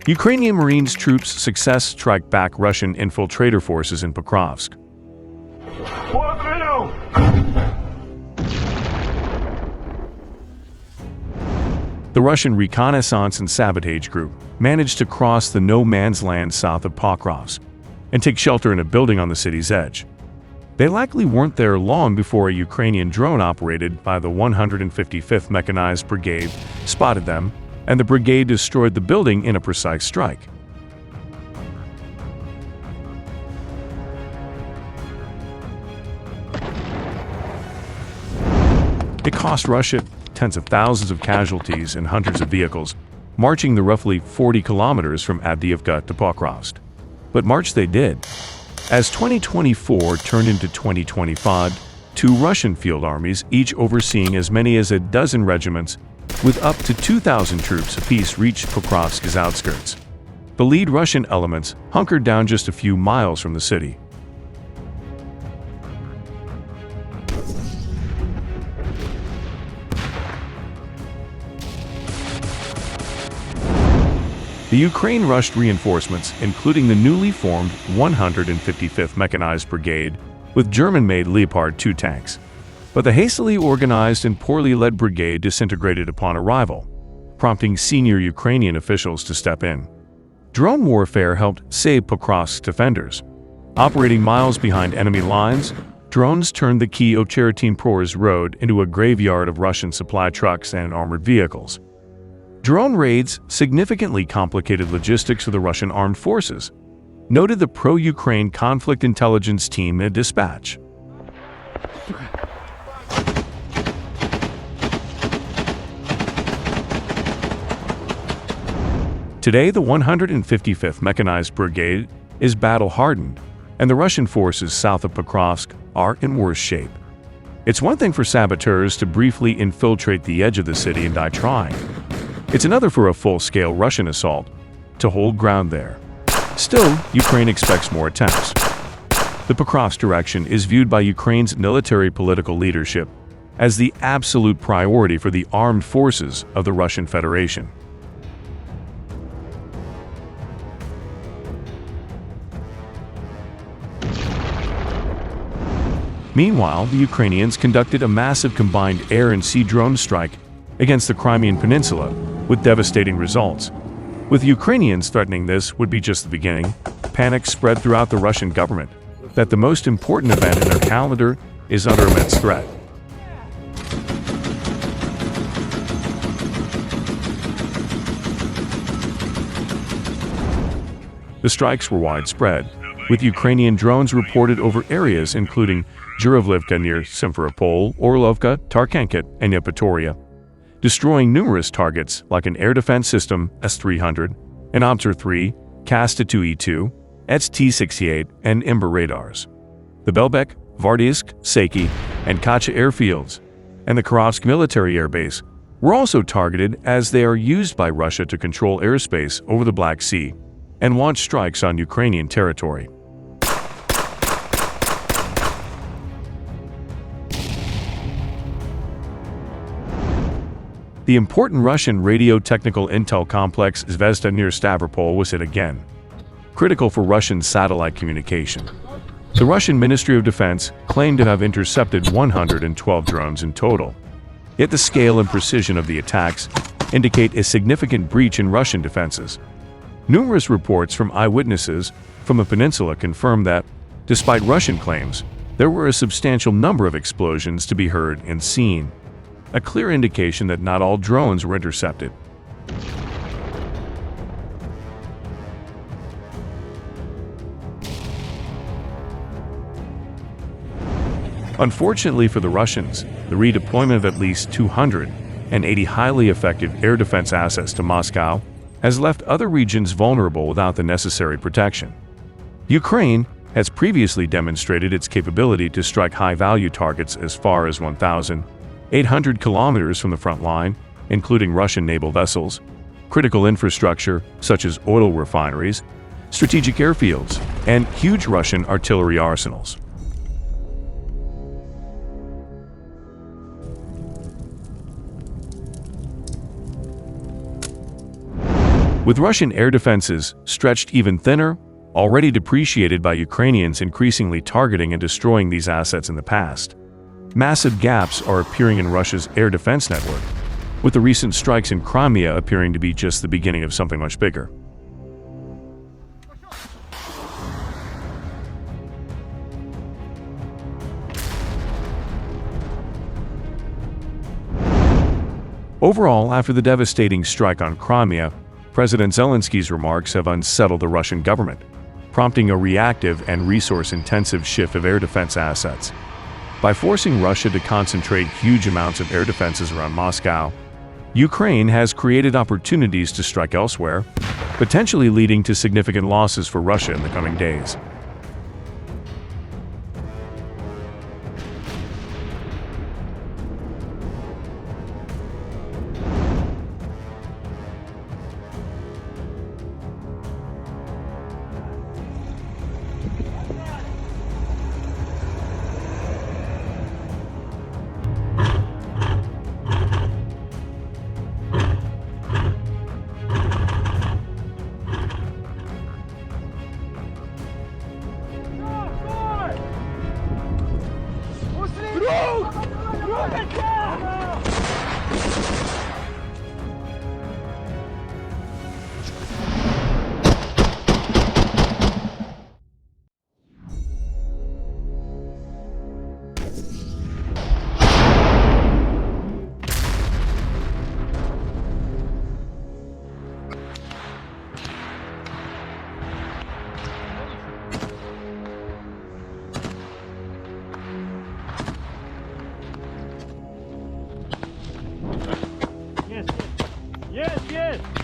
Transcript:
Ukrainian Marines troops success strike back Russian infiltrator forces in Pokrovsk. The Russian reconnaissance and sabotage group managed to cross the no-man's land south of Pokrovsk and take shelter in a building on the city's edge. They likely weren't there long before a Ukrainian drone operated by the 155th Mechanized Brigade spotted them, and the brigade destroyed the building in a precise strike. It cost Russia tens of thousands of casualties and hundreds of vehicles, marching the roughly 40 kilometers from Avdiivka to Pokrovsk. But march they did. As 2024 turned into 2025, two Russian field armies, each overseeing as many as a dozen regiments, with up to 2,000 troops apiece, reached Pokrovsk's outskirts. The lead Russian elements hunkered down just a few miles from the city. The Ukraine rushed reinforcements, including the newly formed 155th Mechanized Brigade with German-made Leopard 2 tanks. But the hastily organized and poorly led brigade disintegrated upon arrival, prompting senior Ukrainian officials to step in. Drone warfare helped save Pokrovsk's defenders. Operating miles behind enemy lines, drones turned the key Ocheretin-Prors road into a graveyard of Russian supply trucks and armored vehicles. Drone raids significantly complicated logistics for the Russian armed forces, noted the pro-Ukraine conflict intelligence team in a dispatch. Today, the 155th Mechanized Brigade is battle-hardened, and the Russian forces south of Pokrovsk are in worse shape. It's one thing for saboteurs to briefly infiltrate the edge of the city and die trying. It's another for a full-scale Russian assault to hold ground there. Still, Ukraine expects more attempts. The Pokrovsk direction is viewed by Ukraine's military-political leadership as the absolute priority for the armed forces of the Russian Federation. Meanwhile, the Ukrainians conducted a massive combined air and sea drone strike against the Crimean Peninsula, with devastating results. With Ukrainians threatening this would be just the beginning, panic spread throughout the Russian government that the most important event in their calendar is under immense threat. The strikes were widespread, with Ukrainian drones reported over areas including Zhuravlivka near Simferopol, Orlovka, Tarkhanket, and Yevpatoria, destroying numerous targets like an air defense system S-300, an Obser-3, Kasta-2E2, ST-68, and Ember radars. The Belbek, Vardisk, Saki, and Kacha airfields, and the Kharovsk military air base were also targeted as they are used by Russia to control airspace over the Black Sea and launch strikes on Ukrainian territory. The important Russian radio-technical intel complex Zvezda near Stavropol was hit again, critical for Russian satellite communication. The Russian Ministry of Defense claimed to have intercepted 112 drones in total. Yet the scale and precision of the attacks indicate a significant breach in Russian defenses. Numerous reports from eyewitnesses from the peninsula confirm that, despite Russian claims, there were a substantial number of explosions to be heard and seen, a clear indication that not all drones were intercepted. Unfortunately for the Russians, the redeployment of at least 280 highly effective air defense assets to Moscow has left other regions vulnerable without the necessary protection. Ukraine has previously demonstrated its capability to strike high-value targets as far as 1,800 kilometers from the front line, including Russian naval vessels, critical infrastructure such as oil refineries, strategic airfields, and huge Russian artillery arsenals. With Russian air defenses stretched even thinner, already depreciated by Ukrainians increasingly targeting and destroying these assets in the past, massive gaps are appearing in Russia's air defense network, with the recent strikes in Crimea appearing to be just the beginning of something much bigger. Overall, after the devastating strike on Crimea, President Zelensky's remarks have unsettled the Russian government, prompting a reactive and resource-intensive shift of air defense assets. By forcing Russia to concentrate huge amounts of air defenses around Moscow, Ukraine has created opportunities to strike elsewhere, potentially leading to significant losses for Russia in the coming days. Yes, yes.